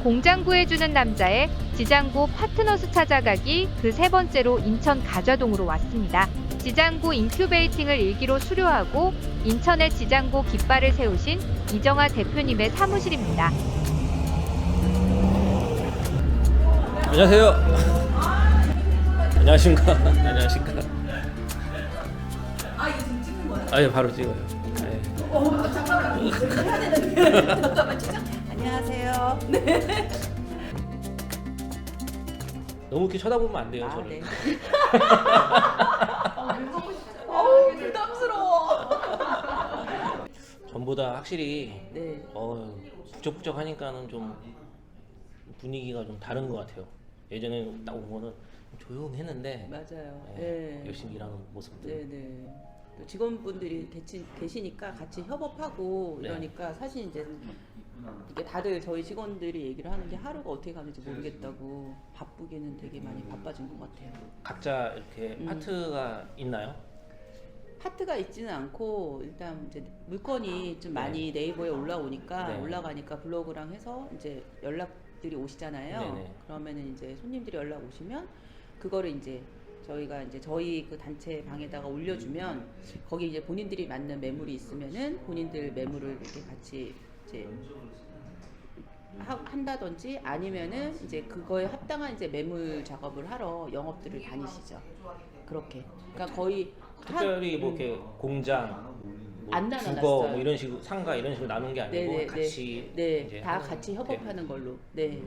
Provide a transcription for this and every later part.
공장 구해주는 남자의 지장고 파트너스 찾아가기 그 세 번째로 인천 가좌동으로 왔습니다. 지장고 인큐베이팅을 일기로 수료하고 인천의 지장고 깃발을 세우신 이정아 대표님의 사무실입니다. 안녕하세요. 안녕하십니까. 안녕하십니까. 이거 지금 찍는 거야? 아, 예, 바로 찍어요. 네. 잠깐만, 이거 해야 되는데. 잠깐만, 진짜. 안녕하세요. 네. 너무 이렇게 쳐다보면 안 돼요, 저를. 네. 어우, 부담스러워. 전보다 확실히 네. 북적북적하니까는 좀 분위기가 좀 다른 것 같아요. 예전에 딱 온 거는 조용했는데 맞아요. 네, 네. 열심히 일하는 모습들. 네네. 또 직원분들이 계시니까 같이 협업하고 네. 이러니까 사실 이제 이게 다들 저희 직원들이 얘기를 하는 게 하루가 어떻게 가는지 모르겠다고 바쁘기는 되게 많이 바빠진 것 같아요. 각자 이렇게 파트가 있나요? 파트가 있지는 않고 일단 이제 물건이 좀 많이 네이버에 올라오니까 네. 올라가니까 블로그랑 해서 이제 연락들이 오시잖아요. 네네. 그러면은 이제 손님들이 연락 오시면 그거를 이제 저희가 이제 저희 그 단체 방에다가 올려주면 거기 이제 본인들이 맞는 매물이 있으면은 본인들 매물을 이렇게 같이 이제 한다든지 아니면은 이제 그거에 합당한 이제 매물 작업을 하러 영업들을 다니시죠. 그렇게. 그러니까 거의 특별히 뭐 이렇게 공장, 뭐 안 주거 나눠놨어요. 뭐 이런 식으로 상가 이런 식으로 나눈 게 아니고 네네, 같이 네, 이제 다 하는 같이 형태. 협업하는 걸로. 네.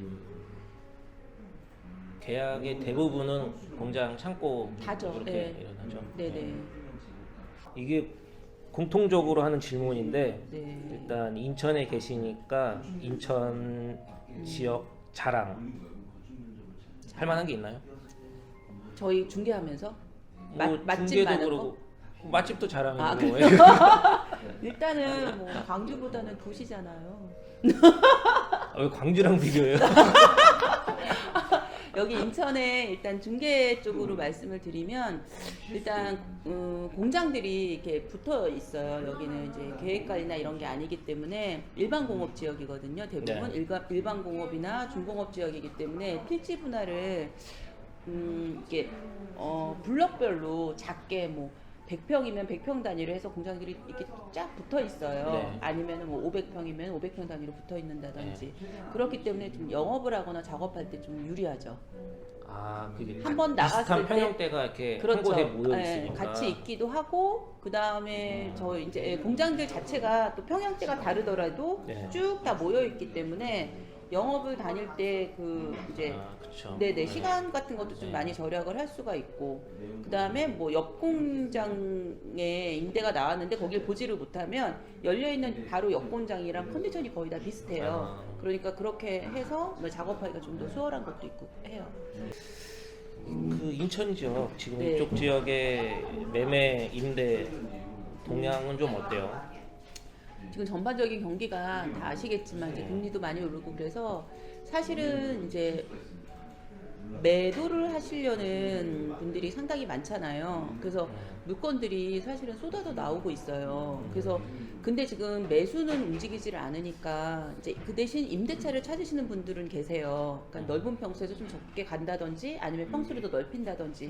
계약의 대부분은 공장 창고 다죠. 그렇게 네. 일어나죠. 네네. 이게 공통적으로 하는 질문인데 네. 일단 인천에 계시니까 인천 지역 자랑 할 만한 게 있나요? 저희 중개하면서 뭐 맛집 중계도 많은 그러고 거? 맛집도 자랑이고 아, 뭐. 일단은 뭐 광주보다는 도시잖아요. 왜 광주랑 비교해요? 여기 인천에 일단 중개 쪽으로 말씀을 드리면 일단 공장들이 이렇게 붙어 있어요. 여기는 이제 계획관리나 이런 게 아니기 때문에 일반 공업 지역이거든요. 대부분 네. 일반 공업이나 중공업 지역이기 때문에 필지 분할을 이게 블럭별로 작게 뭐 100평이면 100평 단위로 해서 공장들이 이렇게 쫙 붙어 있어요. 네. 아니면 뭐 500평이면 500평 단위로 붙어 있는다든지. 그렇기 때문에 좀 영업을 하거나 작업할 때 좀 유리하죠. 아, 그게 한번 나갔을 비슷한 때- 평형대가 이렇게 한 그렇죠. 곳에 모여 예, 있으니까 같이 있기도 하고 그 다음에 저 이제 공장들 자체가 또 평형대가 다르더라도 네. 쭉 다 모여 있기 때문에 영업을 다닐 때 그 이제 그렇죠. 네네 시간 같은 것도 좀 네. 많이 절약을 할 수가 있고 그 다음에 뭐 옆 공장에 임대가 나왔는데 거길 보지를 못하면 열려있는 바로 옆 공장이랑 컨디션이 거의 다 비슷해요. 아. 그러니까 그렇게 해서 뭐 작업하기가 좀 더 수월한 것도 있고 해요. 그 인천 지역 지금 네. 이쪽 지역의 매매 임대 동향은 좀 어때요? 지금 전반적인 경기가 다 아시겠지만 이제 금리도 많이 오르고 그래서 사실은 이제 매도를 하시려는 분들이 상당히 많잖아요. 그래서 물건들이 사실은 쏟아져 나오고 있어요. 그래서 근데 지금 매수는 움직이지를 않으니까 이제 그 대신 임대차를 찾으시는 분들은 계세요. 그러니까 넓은 평수에서 좀 적게 간다든지 아니면 평수를 더 넓힌다든지.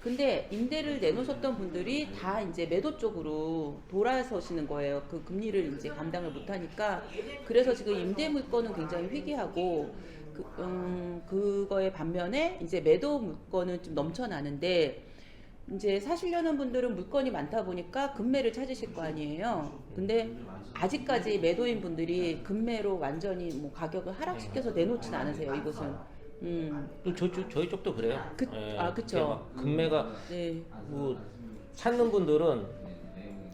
근데 임대를 내놓으셨던 분들이 다 이제 매도 쪽으로 돌아서시는 거예요. 그 금리를 이제 감당을 못하니까. 그래서 지금 임대 물건은 굉장히 희귀하고 그거에 반면에 이제 매도 물건은 좀 넘쳐나는데 이제 사시려는 분들은 물건이 많다 보니까 금매를 찾으실 거 아니에요. 근데 아직까지 매도인 분들이 금매로 완전히 뭐 가격을 하락시켜서 내놓진 않으세요. 이곳은. 저희 쪽도 그래요. 그쵸. 이게 막 금매가 네. 뭐 찾는 분들은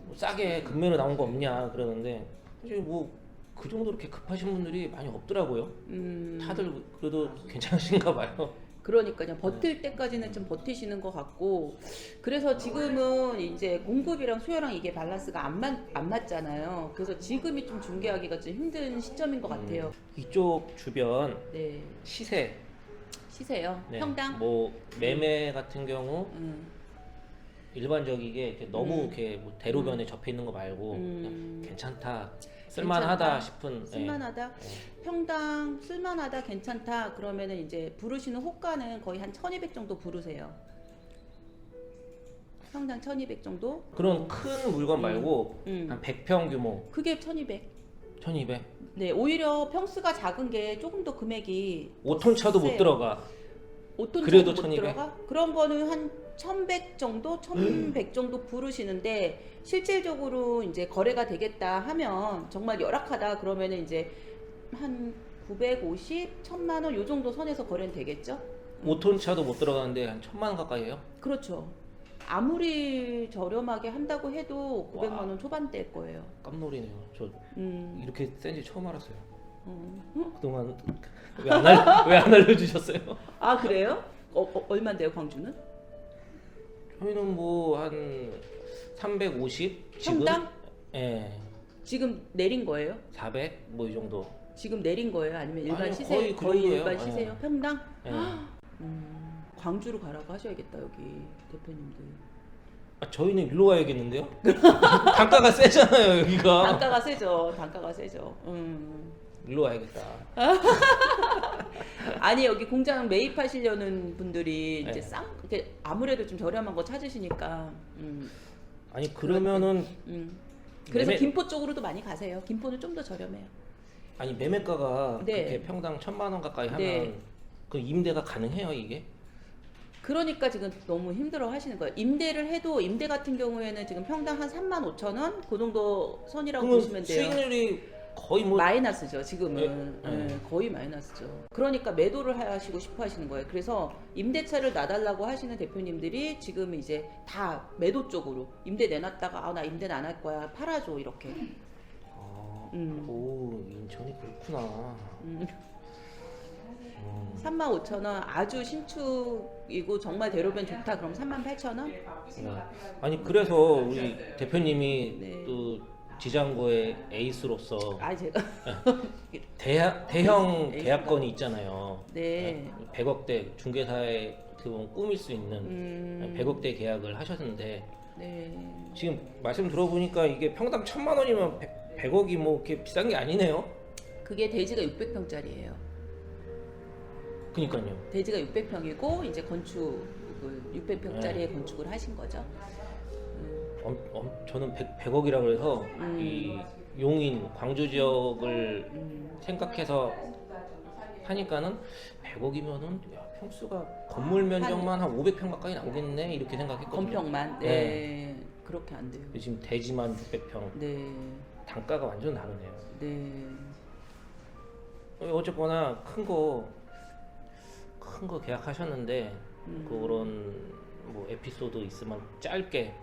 뭐 싸게 금매로 나온 거 없냐 그러는데 사실 뭐 그 정도로 이렇게 급하신 분들이 많이 없더라고요. 다들 그래도 괜찮으신가 봐요. 그러니까요. 버틸 때까지는 좀 버티시는 것 같고 그래서 지금은 이제 공급이랑 수요랑 이게 밸런스가 안 맞잖아요. 그래서 지금이 좀 중개하기가 좀 힘든 시점인 것 같아요. 이쪽 주변 네. 시세요. 네, 평당. 뭐 매매 같은 경우 음. 일반적이게 이렇게 너무 이렇게 뭐 대로변에 접해 있는 거 말고 그냥 괜찮다. 쓸만하다 괜찮다, 싶은. 쓸만하다. 평당 쓸만하다, 괜찮다. 그러면은 이제 부르시는 호가는 거의 한 1,200 정도 부르세요. 평당 1,200 정도. 그런 큰 물건 말고 음. 한 100평 규모 그게 1,200. 1200. 네, 오히려 평수가 작은 게 조금 더 금액이 5톤 차도 못 세요. 들어가. 5톤 그래도 정도 못 1200? 들어가? 그런 거는 한 1,100 정도, 1,100 정도 부르시는데 실질적으로 이제 거래가 되겠다 하면 정말 열악하다 그러면은 이제 한 950, 1,000만 원 요 정도 선에서 거래는 되겠죠? 5톤 차도 못 들어가는데 한 1000만 원 가까이에요? 그렇죠. 아무리 저렴하게 한다고 해도 900만 와. 원 초반대일 거예요. 깜놀이네요. 저 이렇게 센지 처음 알았어요. 어. 그동안 왜 안 알려주셨어요? 아 그래요? 얼마인데요 광주는? 저희는 뭐 한 350 평당? 지금? 예. 지금 내린 거예요? 400 뭐 이 정도. 지금 내린 거예요? 아니면 일반 아니요, 시세? 거의 그 정도예요. 일반 시세요? 예. 평당? 예. 광주로 가라고 하셔야겠다 여기 대표님들. 아, 저희는 일로 가야겠는데요? 단가가 세잖아요 여기가. 단가가 세죠. 단가가 세죠. 일로 가야겠다. 아니 여기 공장 매입하시려는 분들이 이제 네. 이렇게 아무래도 좀 저렴한 거 찾으시니까. 아니 그러면은 그래서 매매- 김포 쪽으로도 많이 가세요. 김포는 좀 더 저렴해요. 아니 매매가가 네. 그렇게 평당 1000만 원 가까이 하면 네. 그 임대가 가능해요 이게? 그러니까 지금 너무 힘들어 하시는 거예요. 임대를 해도 임대 같은 경우에는 지금 평당 한 35,000원 그 정도 선이라고 그러면 보시면 돼요. 수익률이 거의 뭐 마이너스죠 지금은. 네, 네. 거의 마이너스죠. 그러니까 매도를 하시고 싶어 하시는 거예요. 그래서 임대차를 놔달라고 하시는 대표님들이 지금 이제 다 매도 쪽으로 임대 내놨다가 나 임대는 안 할 거야 팔아줘 이렇게. 오 인천이 그렇구나. 35,000원 아주 신축이고 정말 대로변 좋다 그럼 38,000원? 네. 아니 그래서 우리 대표님이 네. 또 지장고의 에이스로서 아 제가 대형 에이스가. 계약건이 있잖아요. 네. 100억대 중개사의 어떻게 보면 꾸밀 수 있는 100억대 계약을 하셨는데 네. 지금 말씀 들어보니까 이게 평당 1000만 원이면 100억이 뭐 이렇게 비싼 게 아니네요. 그게 대지가 600평짜리예요. 그니까요. 대지가 600평이고 이제 건축을 600평짜리의 건축을 하신 거죠. 저는 100억이라 그래서 이 용인 광주 지역을 생각해서 하니까는 100억이면은 평수가 건물 면적만 한 500평 가까이 나오겠네 이렇게 생각했거든요. 건평만. 네. 그렇게 안 돼요. 지금 대지만 600평. 네. 단가가 완전 다르네요. 네. 어쨌거나 큰 거 계약하셨는데 그런 뭐 에피소드 있으면 짧게.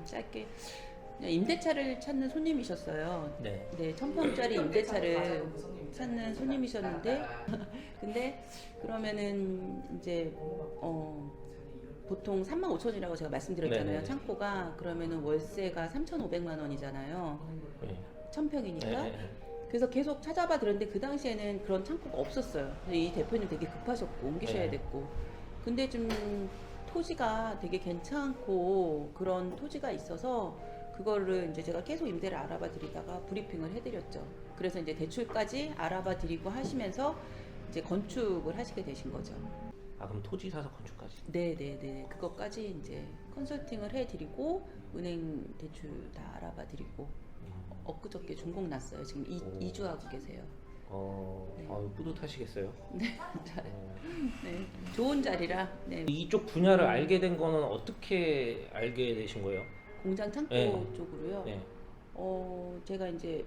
짧게 그냥 임대차를 찾는 손님이셨어요. 네. 네, 1,000평짜리 임대차를 찾는 손님이셨는데, 근데 그러면은 이제 보통 35,000이라고 제가 말씀드렸잖아요. 네네네. 창고가 그러면은 월세가 3,500만 원이잖아요. 네. 1,000평이니까. 네. 그래서 계속 찾아봐 드렸는데 그 당시에는 그런 창고가 없었어요. 근데 이 대표님 되게 급하셨고 옮기셔야 네. 됐고, 근데 좀 토지가 되게 괜찮고 그런 토지가 있어서 그거를 이제 제가 계속 임대를 알아봐 드리다가 브리핑을 해드렸죠. 그래서 이제 대출까지 알아봐 드리고 하시면서 이제 건축을 하시게 되신 거죠. 아 그럼 토지 사서 건축까지. 네네네. 그것까지 이제 컨설팅을 해드리고 은행 대출 다 알아봐 드리고 엊그저께 준공 났어요. 지금 오. 2주하고 계세요. 네. 아유, 뿌듯하시겠어요. 네, 좋은 자리라. 네. 이쪽 분야를 알게 된 거는 어떻게 알게 되신 거예요? 공장 창고 네. 쪽으로요. 네. 제가 이제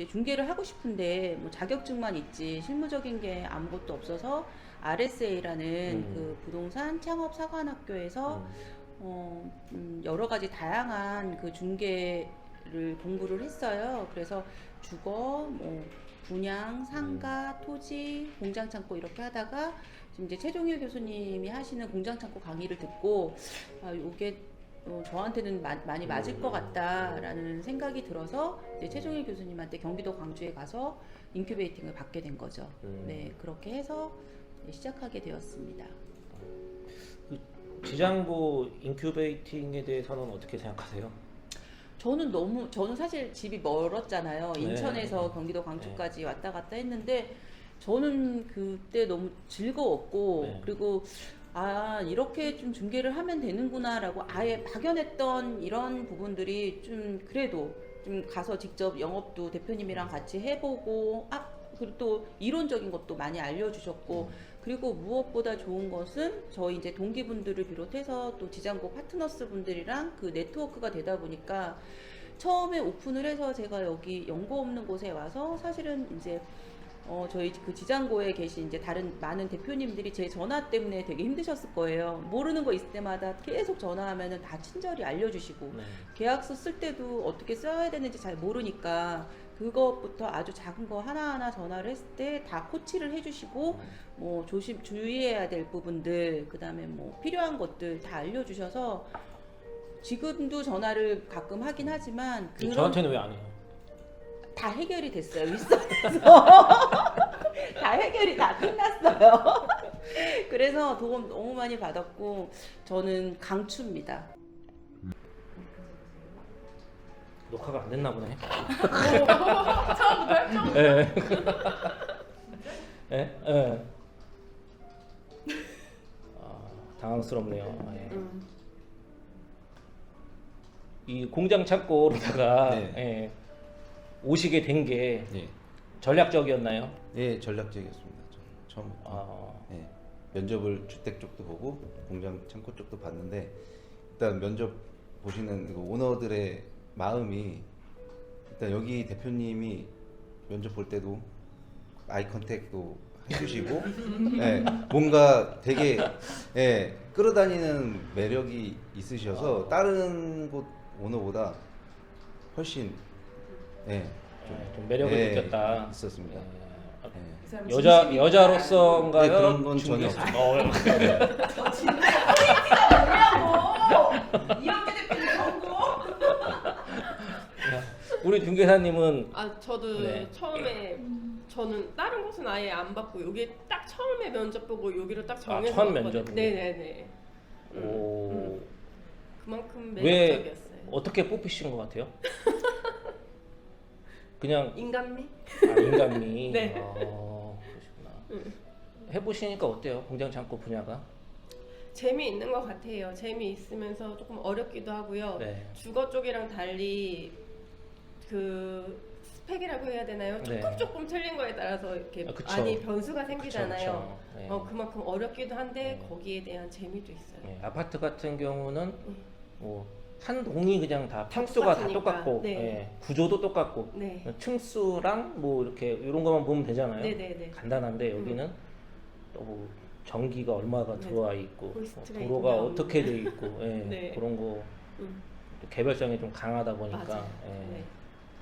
중개를 하고 싶은데 뭐 자격증만 있지 실무적인 게 아무것도 없어서 RSA라는 그 부동산 창업 사관학교에서 여러 가지 다양한 그 중개를 공부를 했어요. 그래서 주거, 뭐 분양, 상가, 토지, 공장 창고 이렇게 하다가 지금 이제 최종일 교수님이 하시는 공장 창고 강의를 듣고 이게 저한테는 많이 맞을 것 같다라는 생각이 들어서 이제 최종일 교수님한테 경기도 광주에 가서 인큐베이팅을 받게 된 거죠. 네, 그렇게 해서 시작하게 되었습니다. 지장고 인큐베이팅에 대해서는 어떻게 생각하세요? 저는 사실 집이 멀었잖아요. 네. 인천에서 경기도 광주까지 왔다 갔다 했는데 저는 그때 너무 즐거웠고 네. 그리고 아 이렇게 좀 중계를 하면 되는구나라고 아예 막연했던 이런 부분들이 좀 그래도 좀 가서 직접 영업도 대표님이랑 같이 해보고 그리고 또 이론적인 것도 많이 알려주셨고 그리고 무엇보다 좋은 것은 저희 이제 동기분들을 비롯해서 또 지장고 파트너스 분들이랑 그 네트워크가 되다 보니까 처음에 오픈을 해서 제가 여기 연고 없는 곳에 와서 사실은 이제 저희 그 지장고에 계신 이제 다른 많은 대표님들이 제 전화 때문에 되게 힘드셨을 거예요. 모르는 거 있을 때마다 계속 전화하면은 다 친절히 알려주시고 네. 계약서 쓸 때도 어떻게 써야 되는지 잘 모르니까 그것부터 아주 작은 거 하나하나 전화를 했을 때 다 코치를 해주시고 뭐 주의해야 될 부분들 그다음에 뭐 필요한 것들 다 알려주셔서 지금도 전화를 가끔 하긴 하지만 그런 저한테는 왜 안 해요? 다 해결이 됐어요. 윗선에서 다 해결이 다 끝났어요. 그래서 도움 너무 많이 받았고 저는 강추입니다. 녹화가 안 됐나 보네. 처음부터요? 예. 예? 예. 당황스럽네요. 예. 이 공장 창고로다가 네. 예, 오시게 된 게 예, 전략적이었나요? 예, 전략적이었습니다. 처음부터. 아, 예, 면접을 주택 쪽도 보고 공장 창고 쪽도 봤는데 일단 면접 보시는 그 오너들의 마음이 일단 여기 대표님이 면접 볼 때도 아이 컨택도 해주시고 예, 뭔가 되게 예, 끌어다니는 매력이 있으셔서 다른 곳 오너보다 훨씬 예, 좀 매력을 예, 느꼈다. 있었습니다. 예. 예. 여자로서인가요? 네, 그런 건 전혀 중개- 없어요. 이렇게 대표님 정보. 우리 중개사님은 아 저도 네. 처음에 저는 다른 곳은 아예 안 받고 여기 딱 처음에 면접 보고 여기로 딱 정해서 처음 왔거든요. 면접으로? 네네네. 오, 그만큼 왜 매력적이었어요. 어떻게 뽑히신 것 같아요? 그냥 인간미? 인간미. 네. 그러시구나. 해보시니까 어때요? 공장 창고 분야가? 재미있는 것 같아요. 재미있으면서 조금 어렵기도 하고요. 네. 주거 쪽이랑 달리 그 스펙이라고 해야 되나요? 네. 조금 틀린 거에 따라서 이렇게 아, 그쵸. 많이 변수가 생기잖아요. 그쵸. 네. 그만큼 어렵기도 한데 네. 거기에 대한 재미도 있어요. 예, 아파트 같은 경우는 뭐 한 동이 그냥 다 평수가 다 똑같으니까. 똑같고 네. 예, 구조도 똑같고 네. 층수랑 뭐 이렇게 이런 것만 보면 되잖아요. 네네네. 간단한데 여기는 또 뭐 전기가 얼마가 네. 들어와 있고 뭐 호이스트가 도로가 있구나, 어떻게 돼 있고 예, 네. 그런 거 음, 개별성이 좀 강하다 보니까 맞아요. 예, 네.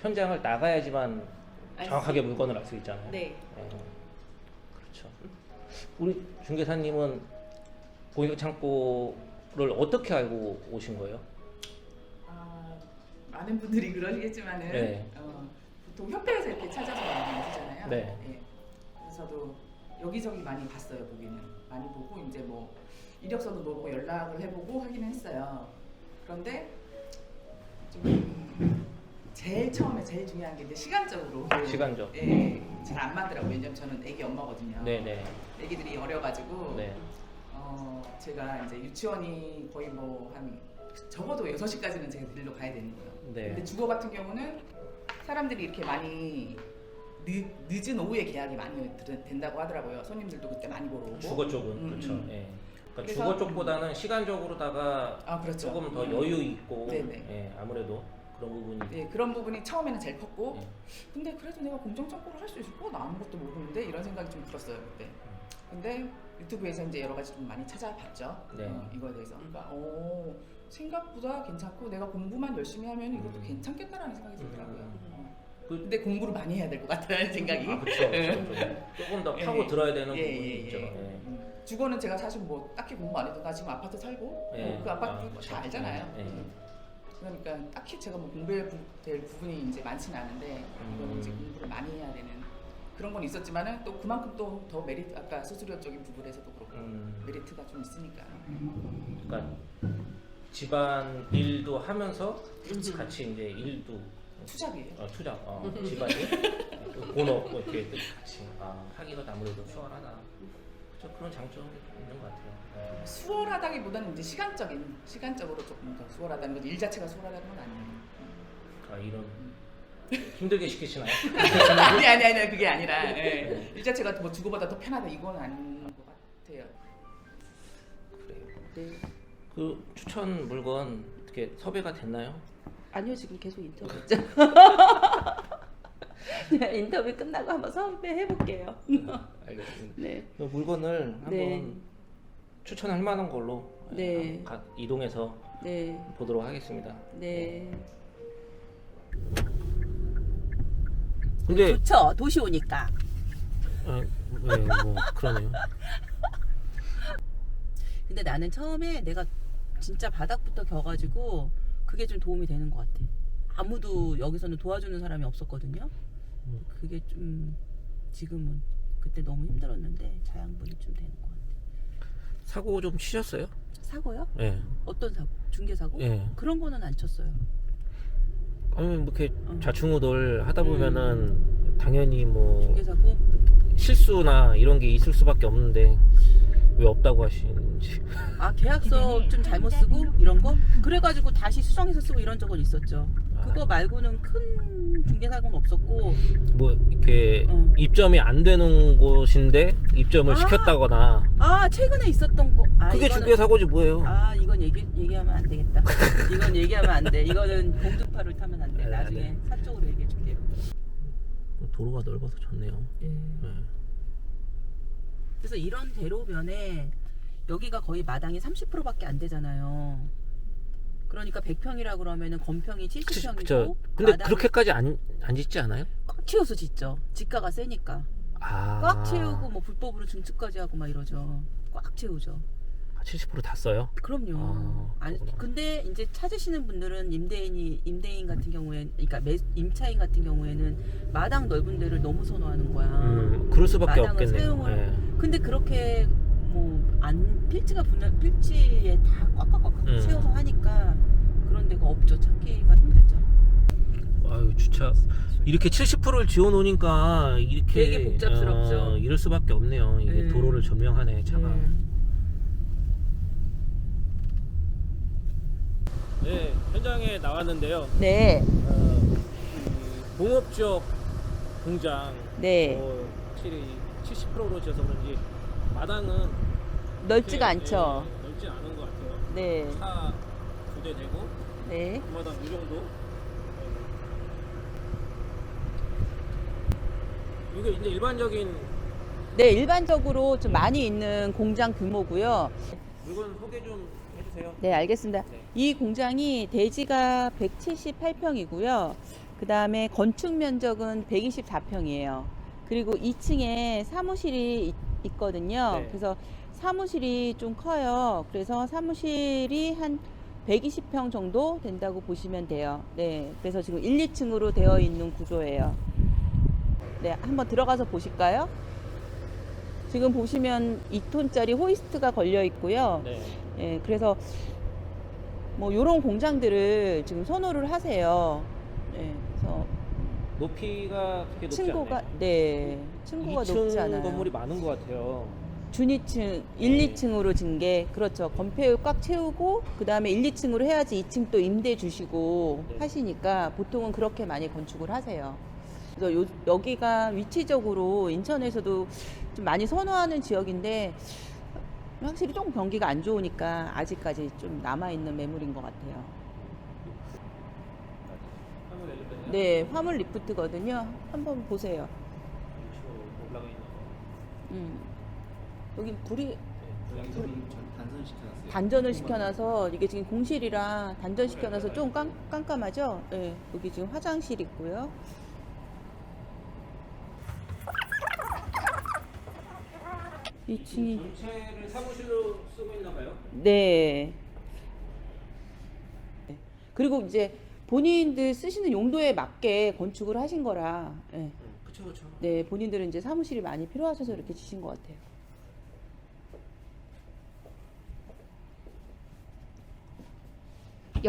현장을 나가야지만 알 수 정확하게 있고. 물건을 알 수 있잖아요. 네. 예, 그렇죠. 우리 중개사님은 공장 창고를 어떻게 알고 오신 거예요? 많은 분들이 그러시겠지만은 네. 보통 협회에서 이렇게 찾아서 많이 오시잖아요. 네. 예. 그래서도 여기저기 많이 봤어요. 보기는 많이 보고 이제 뭐 이력서도 보고 연락을 해보고 하기는 했어요. 그런데 좀 제일 처음에 제일 중요한 게 이제 시간적으로 시간적. 예, 잘 안 맞더라고요. 왜냐면 저는 애기 엄마거든요. 네네. 애기들이 어려가지고 네. 제가 이제 유치원이 거의 뭐 한 적어도 6시까지는 제가 데리러 가야 되는 거예요. 네. 근데 주거 같은 경우는 사람들이 이렇게 많이 늦은 오후에 계약이 많이 된다고 하더라고요. 손님들도 그때 많이 보러 오고. 주거 쪽은 그렇죠. 예. 그러니까 그래서- 주거 쪽보다는 시간적으로다가 아 그렇죠. 조금 더 여유 있고 네네. 예, 아무래도 그런 부분이 네, 그런 부분이 처음에는 제일 컸고 예. 근데 그래도 내가 공정 창고를 할 수 있을까? 나 아무것도 모르는데 이런 생각이 좀 들었어요 그때. 근데 유튜브에서 이제 여러 가지 좀 많이 찾아봤죠. 네. 이거에 대해서. 그러니까 생각보다 괜찮고 내가 공부만 열심히 하면 이것도 괜찮겠다라는 생각이 들더라고요. 근데 공부를 많이 해야 될 것 같다는 생각이. 아 그렇죠. 조금 더 파고 예. 들어야 되는 예, 부분이 예, 있죠. 예. 예. 주거는 제가 사실 뭐 딱히 공부 안 해도 나 지금 아파트 살고 예. 그 아파트 아, 다 그쵸. 알잖아요. 예. 그러니까 딱히 제가 뭐 공부해야 될 부분이 이제 많지는 않은데 이거는 이제 공부를 많이 해야 되는 그런 건 있었지만은 또 그만큼 또 더 메리트 아까 수수료적인 부분에서도 그렇고 메리트가 좀 있으니까. 그러니까 집안 일도 하면서 같이 이제 일도 투잡이에요. 투잡 집안일 본업 이렇게 같이 하기가 아무래도 수월하다. 그렇죠. 그런 장점이 있는 것 같아요. 수월하다기보다는 이제 시간적으로 조금 더 수월하다는 거지 일 자체가 수월하다는 건 아니에요. 이런 힘들게 시키시나요? 아니 그게 아니라 예. 일 자체가 뭐 주고받아 더 편하다 이건 아닌 것 같아요. 그래요. 네. 그 추천 물건 어떻게 섭외가 됐나요? 아니요, 지금 계속 인터뷰 있죠. 네, 인터뷰 끝나고 한번 섭외해 볼게요. 알겠습니다. 네. 그 물건을 한번 네. 추천할 만한 걸로 네. 이동해서 네. 보도록 하겠습니다. 네. 근데 좋죠. 도시 오니까. 네, 뭐 그러네요. 근데 나는 처음에 내가 진짜 바닥부터 겨가지고 그게 좀 도움이 되는 것 같아. 아무도 여기서는 도와주는 사람이 없었거든요. 그게 좀 지금은 그때 너무 힘들었는데 자양분이 좀 되는 것 같아. 사고 좀 치셨어요? 사고요? 네. 어떤 사고? 중개 사고? 네. 그런 거는 안 쳤어요. 아니 뭐 이렇게 좌충우돌 하다 보면은 당연히 뭐 중개 사고? 실수나 이런 게 있을 수밖에 없는데 왜 없다고 하시는지. 아, 계약서 좀 잘못 쓰고 이런 거? 그래가지고 다시 수정해서 쓰고 이런 적은 있었죠. 그거 말고는 큰 중개 사고는 없었고. 뭐 이렇게 입점이 안 되는 곳인데 입점을 시켰다거나. 아, 최근에 있었던 거. 아, 그게 이거는- 중개 사고지 뭐예요? 아, 이건 얘기하면 안 되겠다. 이건 얘기하면 안 돼. 이거는 공중파를 타면 안 돼. 네, 나중에 네. 사적으로 얘기해 줄게요. 도로가 넓어서 좋네요. 예. 네. 그래서 이런 대로변에 여기가 거의 마당이 30%밖에 안 되잖아요. 그러니까 100평이라 그러면은 건평이 70평이고 근데 그렇게까지 안 짓지 않아요? 꽉 채워서 짓죠. 지가가 세니까. 꽉 채우고 뭐 불법으로 증축까지 하고 막 이러죠. 꽉 채우죠. 70% 다 써요? 그럼요. 아니, 그렇구나. 근데 이제 찾으시는 분들은 임대인 같은 경우에, 그러니까 임차인 같은 경우에는 마당 넓은 데를 너무 선호하는 거야. 그럴 수밖에 마당을 없겠네요. 사용을. 네. 근데 그렇게 뭐 안 필지에 다 꽉꽉꽉 채워서 하니까 그런 데가 없죠. 찾기가 힘들죠. 아유 주차 이렇게 70%를 지어 놓으니까 이렇게 되게 복잡스럽죠. 이럴 수밖에 없네요. 이게 도로를 점령하네 차가. 네, 현장에 나왔는데요. 네. 공업지역 공장 네. 확실히 70%로 지어서 그런지 마당은 넓지가 이렇게, 않죠. 넓지 않은 것 같아요. 네. 차 2대 되고 네. 그 마당 이 정도. 이게 이제 일반적인 네, 일반적으로 좀 많이 있는 공장 규모고요. 물건 소개 좀 해주세요. 네, 알겠습니다. 네. 이 공장이 대지가 178평이고요. 그 다음에 건축 면적은 124평이에요. 그리고 2층에 사무실이 있거든요. 네. 그래서 사무실이 좀 커요. 그래서 사무실이 한 120평 정도 된다고 보시면 돼요. 네, 그래서 지금 1, 2층으로 되어 있는 구조예요. 네, 한번 들어가서 보실까요? 지금 보시면 2톤짜리 호이스트가 걸려 있고요. 네. 예, 그래서 뭐 이런 공장들을 지금 선호를 하세요. 예, 그래서 높이가 그렇게 높지 층고가 않네요. 네, 층고가 높지 2층 않아요. 건물이 많은 것 같아요. 준이층 1, 2층으로 증개 그렇죠. 건폐율 꽉 채우고 그 다음에 1, 2층으로 해야지 2층 또 임대 주시고 네. 하시니까 보통은 그렇게 많이 건축을 하세요. 그래서 여기가 위치적으로 인천에서도 좀 많이 선호하는 지역인데 확실히 조금 경기가 안 좋으니까 아직까지 좀 남아있는 매물인 것 같아요. 한번 내릴까요? 네, 화물 리프트거든요. 한번 보세요. 올라가 있는 여기 불이 단선시켜놨어요. 단전을 시켜놔서 이게 지금 공실이라 단전 시켜놔서 좀 깜깜하죠? 네, 여기 지금 화장실 있고요. 이 층이 전체를 사무실로 쓰고 있나 봐요. 네. 그리고 이제 본인들 쓰시는 용도에 맞게 건축을 하신 거라. 네. 그쵸 그쵸. 네, 본인들은 이제 사무실이 많이 필요하셔서 이렇게 지신 것 같아요.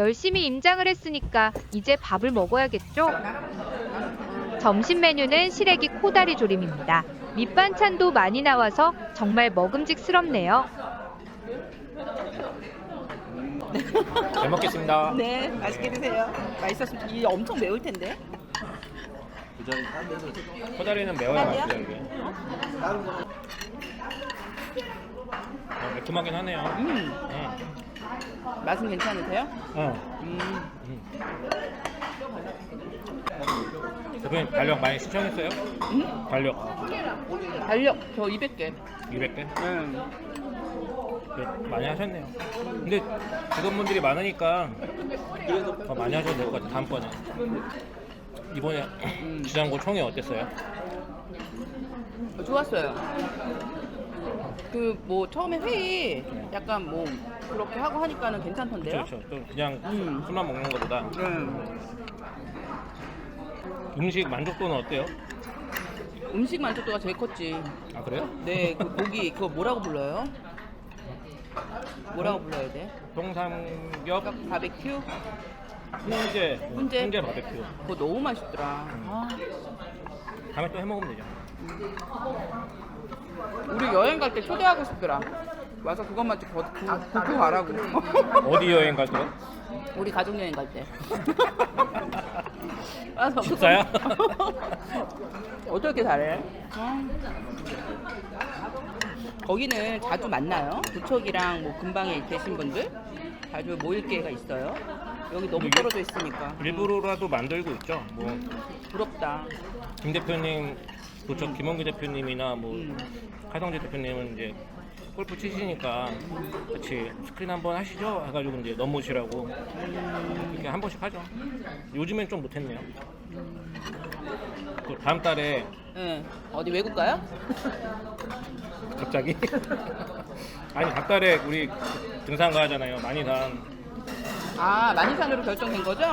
열심히 임장을 했으니까 이제 밥을 먹어야겠죠? 점심 메뉴는 시래기 코다리 조림입니다. 밑반찬도 많이 나와서 정말 먹음직스럽네요. 잘 먹겠습니다. 네, 맛있게 드세요. 맛있었으면 이게 엄청 매울 텐데. 코다리는 매워야 맛있어요 이게. 매콤하긴 하네요. 맛은 괜찮으세요? 대표님 달력 많이 시청했어요? 달력 달력 저 200개. 200개? 많이 하셨네요. 근데 직원분들이 많으니까 더 많이 하셔도 될 것 같아요. 다음번에. 이번에 지장고 총회 어땠어요? 좋았어요. 그 뭐 처음에 회의 약간 뭐 그렇게 하고 하니까는 괜찮던데요? 그렇죠. 또 그냥 술만 먹는 것보다 음식 만족도는 어때요? 음식 만족도가 제일 컸지. 아 그래요? 네, 그 고기 그거 뭐라고 불러요? 뭐라고 불러야 돼? 통삼겹, 바베큐? 훈제 바베큐. 그거 너무 맛있더라. 아, 다음에 또 해먹으면 되죠. 우리 여행 갈 때 초대하고 싶더라. 와서 그것만 좀 굽고 가라고. 어디 여행 갈 때요? 우리 가족 여행 갈 때. 와서 집사야? 어떻게 잘해? 거기는 자주 만나요. 부척이랑 뭐 근방에 계신 분들 자주 모일 기회가 있어요. 여기 너무 떨어져 있으니까. 일부러라도 만들고 있죠. 뭐 부럽다. 김 대표님, 부처 김원규 대표님이나 뭐 하성재 대표님은 이제 골프 치시니까 같이 스크린 한번 하시죠 해가지고 이제 넘으시라고 이렇게 한 번씩 하죠. 요즘엔 좀 못했네요. 그 다음 달에 네. 어디 외국 가요? 갑자기 아니 다음 달에 우리 등산 가잖아요. 만이산. 아, 만이산으로 결정된 거죠?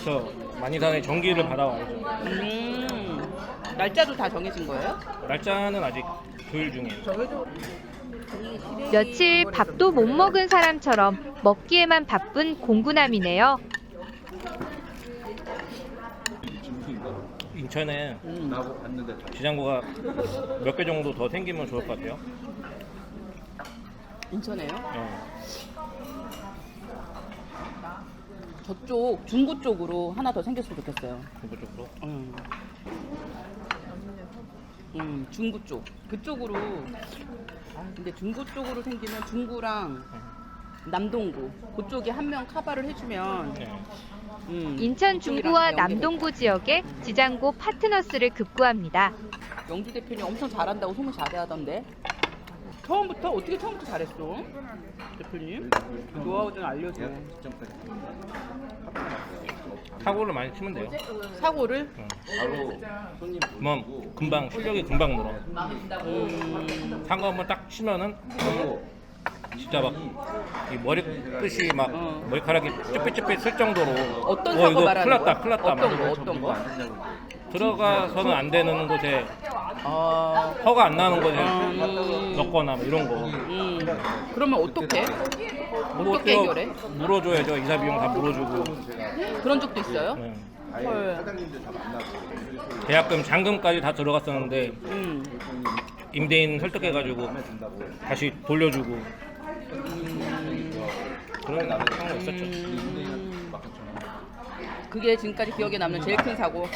저 만이산에 전기를 받아와야죠. 날짜도 다 정해진 거예요? 날짜는 아직 조율 중이에요. 며칠 밥도 못 먹은 사람처럼 먹기에만 바쁜 공구남이네요. 인천에 지장고가 몇 개 정도 더 생기면 좋을 것 같아요. 인천에요? 네. 저쪽 중구 쪽으로 하나 더 생겼으면 좋겠어요. 중부 쪽으로. 중구 쪽. 그쪽으로. 근데 중구 쪽으로 생기면 중구랑 남동구 그쪽에 한 명 커버를 해주면 네. 인천 중구와 남동구 지역에 지장고 파트너스를 급구합니다. 영주 대표님 엄청 잘한다고 소문 자대하던데. 처음부터 잘했어? 대표님? 노하우 좀 알려줘. 사고를 많이 치면 돼요. 사고를? 그럼 금방 실력이 금방 늘어. 사고 한번 딱 치면은 진짜 막 이 머리 끝이 막 머리카락이 쭈삣쭈삣 쓸 정도로 어떤 이거 사고 말하는 거야? 큰일 났다 어떤 거? 들어가서는 안 되는 곳에 허가 안 나는 곳에 넣거나 뭐 이런 거. 그러면 어떻게? 뭐 어떻게 해결해? 물어줘야죠. 이사 비용 다 물어주고. 그런 적도 있어요? 네. 헐. 계약금 잔금까지 다 들어갔었는데 임대인 설득해가지고 다시 돌려주고 그런 상황이 있었죠. 그게 지금까지 기억에 남는 제일 큰 사고.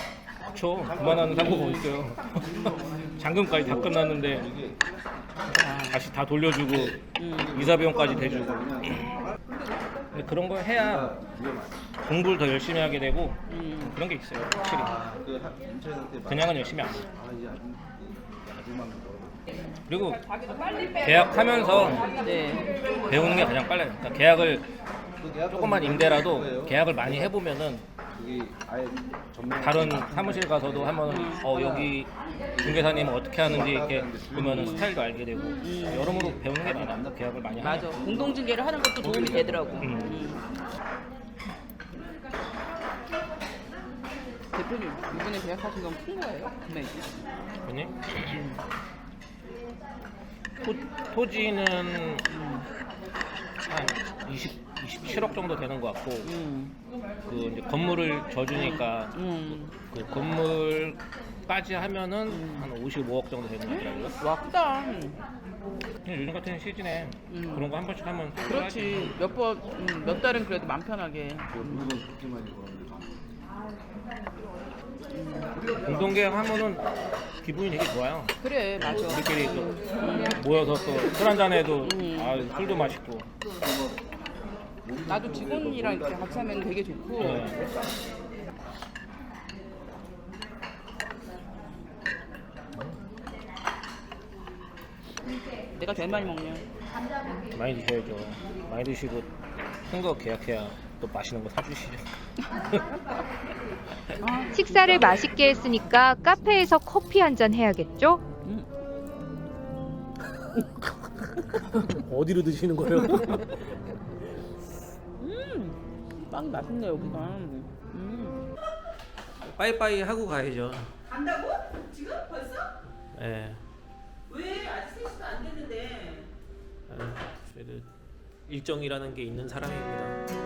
그쵸. 그만한 사고가 어딨어요. 잔금까지 다 끝났는데 다시 다 돌려주고 이사 비용까지 대주고. 근데 그런 걸 해야 공부를 더 열심히 하게 되고 그런 게 있어요. 확실히. 그냥은 열심히 안 해요. 그리고 계약하면서 네. 배우는 게 가장 빨라요. 그러니까 계약을 조금만 임대라도 계약을 많이 해보면은 다른 사무실 가서도 한번 여기 중개사님은 어떻게 하는지 이렇게 보면은 스타일도 알게 되고 여러모로 배우는 게 많아요. 계약을 많이 하면. 맞아. 공동중개를 하는 것도 도움이 되더라고. 대표님, 이번에 계약하신 건 큰 거예요? 금액이? 아니? 토지는 한 27억 정도 되는 것 같고 그 이제 건물을 져주니까 그 건물까지 하면은 한 55억 정도 되는 것 같더라고요. 와 크다. 그냥 요즘 같은 시즌에 그런 거 한 번씩 하면 그렇지. 몇 달은 그래도 맘 편하게. 공동계약 하면은 기분이 되게 좋아요. 그래 맞아. 우리끼리 또 모여서 또 술 한잔 해도 술도 맛있고. 나도 직원이랑 이렇게 같이 하면 되게 좋고. 네. 내가 제일 많이 먹네. 많이 드셔야죠. 많이 드시고 큰 거 계약해야 또 맛있는 거 사주시죠. 식사를 맛있게 했으니까 카페에서 커피 한 잔 해야겠죠? 어디로 드시는 거예요? 빵이 맛있네 여기가. 빠이빠이 하고 가야죠. 간다고? 지금 벌써? 예. 왜 아직 3시도 안 됐는데? 그래도 일정이라는 게 있는 사람입니다.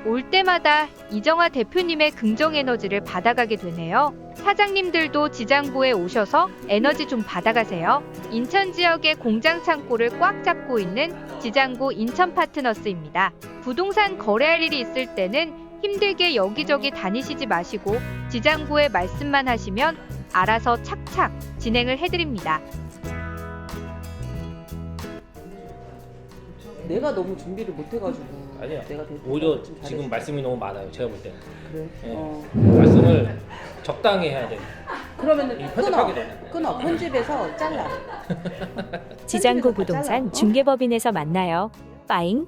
올 때마다 이정화 대표님의 긍정 에너지를 받아가게 되네요. 사장님들도 지장고에 오셔서 에너지 좀 받아가세요. 인천 지역의 공장 창고를 꽉 잡고 있는 지장고 인천 파트너스입니다. 부동산 거래할 일이 있을 때는 힘들게 여기저기 다니시지 마시고 지장고에 말씀만 하시면 알아서 착착 진행을 해드립니다. 내가 너무 준비를 못 해가지고. 아니야. 내가 오히려 좀 잘해줄게. 지금 말씀이 너무 많아요. 제가 볼 때. 그래. 예. 말씀을 적당히 해야 돼. 그러면은 이 끊어. 편집하게 돼. 끊어. 편집해서 잘라. 지장고 부동산 중개법인에서 만나요. 빠잉.